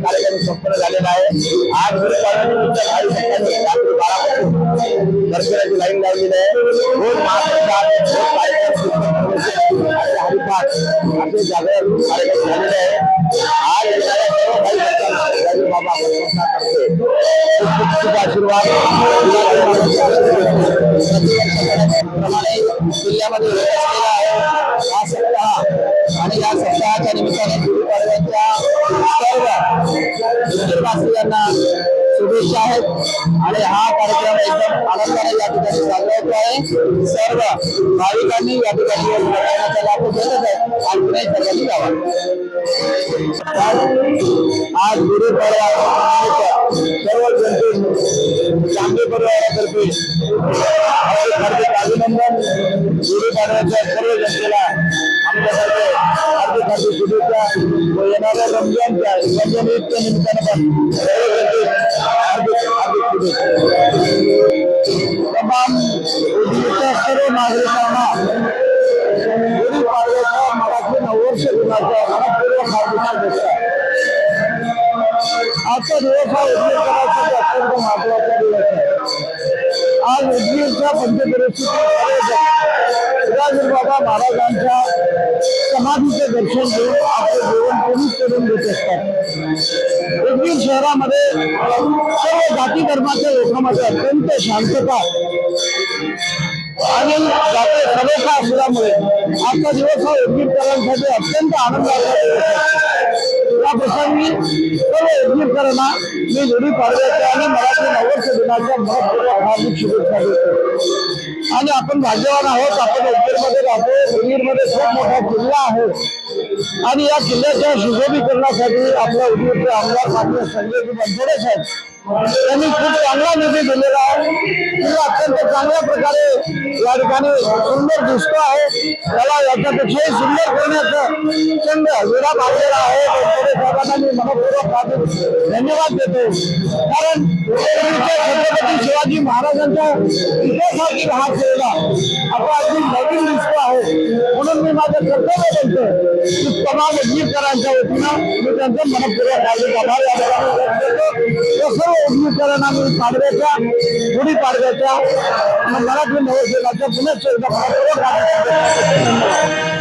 कार्यक्रम संपन्न झालेला आहे। आज दर्शनाची लाईन लावलेली आहे। रोज महाप्रसाद हरिपाठ असे जागरण कार्यक्रम झालेले आहे। आज येणाऱ्या सर्व काही बाबा आशीर्वाद प्रमाणे जिल्ह्यामध्ये होत असलेला आहे हा सप्ताह आणि या सप्ताहाच्या निमित्ताने गुरुवारच्या सर्व वासियांना शुभेच्छा आहेत आणि हा कार्यक्रम एकदम आनंदाने या ठिकाणी साजरा होतो आहे। सर्व भाविकांनी या ठिकाणी दर्शनाचा लाभ घेतच आहे आणि सर्वांनी यावा। आज गुरुपर्वा सर्व जनते चांगले परिवारातर्फे हार्दिक अभिनंदन। गुरुपर्वाच्या सर्व जनतेला आमच्यातर्फे हार्दिक शुभेच्छा व येणाऱ्या रमजानच्या ईदच्या निमित्तानं पण सर्व जनते हार्दिक शुभेच्छा। तमाम सर्व नागरिकांना गुरुपाडव्याच्या मराठी नववर्ष दिनाच्या मनपूर्वक हार्दिक शुभेच्छा। आजचा दिवस हा उद्योजकांसाठी अत्यंत महत्वाचा दिवस आहे। आज उद्योगच्या पंचदशीचे बाबा महाराजांच्या समाधीचे दर्शन घेऊन आपले जीवन पूर्ण करून देत असतात। उदगीर शहरामध्ये सर्व जाती धर्माच्या लोकांमध्ये अत्यंत शांतता आणि सलोखा असल्यामुळे आजचा दिवस हा उदगीरकरांसाठी अत्यंत आनंदाचा दिवस आहे। या प्रसंगी सर्व उदगीरकरांना मी गुढीपाडव्याच्या आणि मराठी नववर्ष दिनाच्या मनपूर्वक हार्दिक शुभेच्छा देतो। आणि आपण भाग्यवान आहोत, आपण उदगीरमध्ये राहतो। उदगीरमध्ये खूप मोठा किल्ला आहे आणि या किल्ल्याच्या सुशोभीकरणासाठी आपल्या उदगीरचे आमदार माननीय संजयजी बनसोडे साहेब त्यांनी खूप चांगला निधी दिलेला आहे। किल्ला अत्यंत चांगल्या प्रकारे या ठिकाणी सुंदर दिसतो आहे। त्याला याच्यापेक्षाही सुंदर करण्याचं प्रचंड विडा पाडलेला आहे। बनसोडे साहेबांना मी मनपूर्वक धन्यवाद देतो, कारण छत्रपती शिवाजी महाराजांच्या इतिहासातील हा किल्ला आता अगदी नवीन दिसतो आहे। म्हणून मी माझं कर्तव्य करतो की तमाम उदगीरकरांच्या वतीनं मी त्यांचं मनपूर्वक हार्दिक आभार या ठिकाणी व्यक्त करतो। सर्व उदगीरकरांना मी पाडव्याच्या गुढीपाडव्याच्या मराठी नववर्षाच्या पुनश्च एकदा मनपूर्वक हार्दिक शुभेच्छा।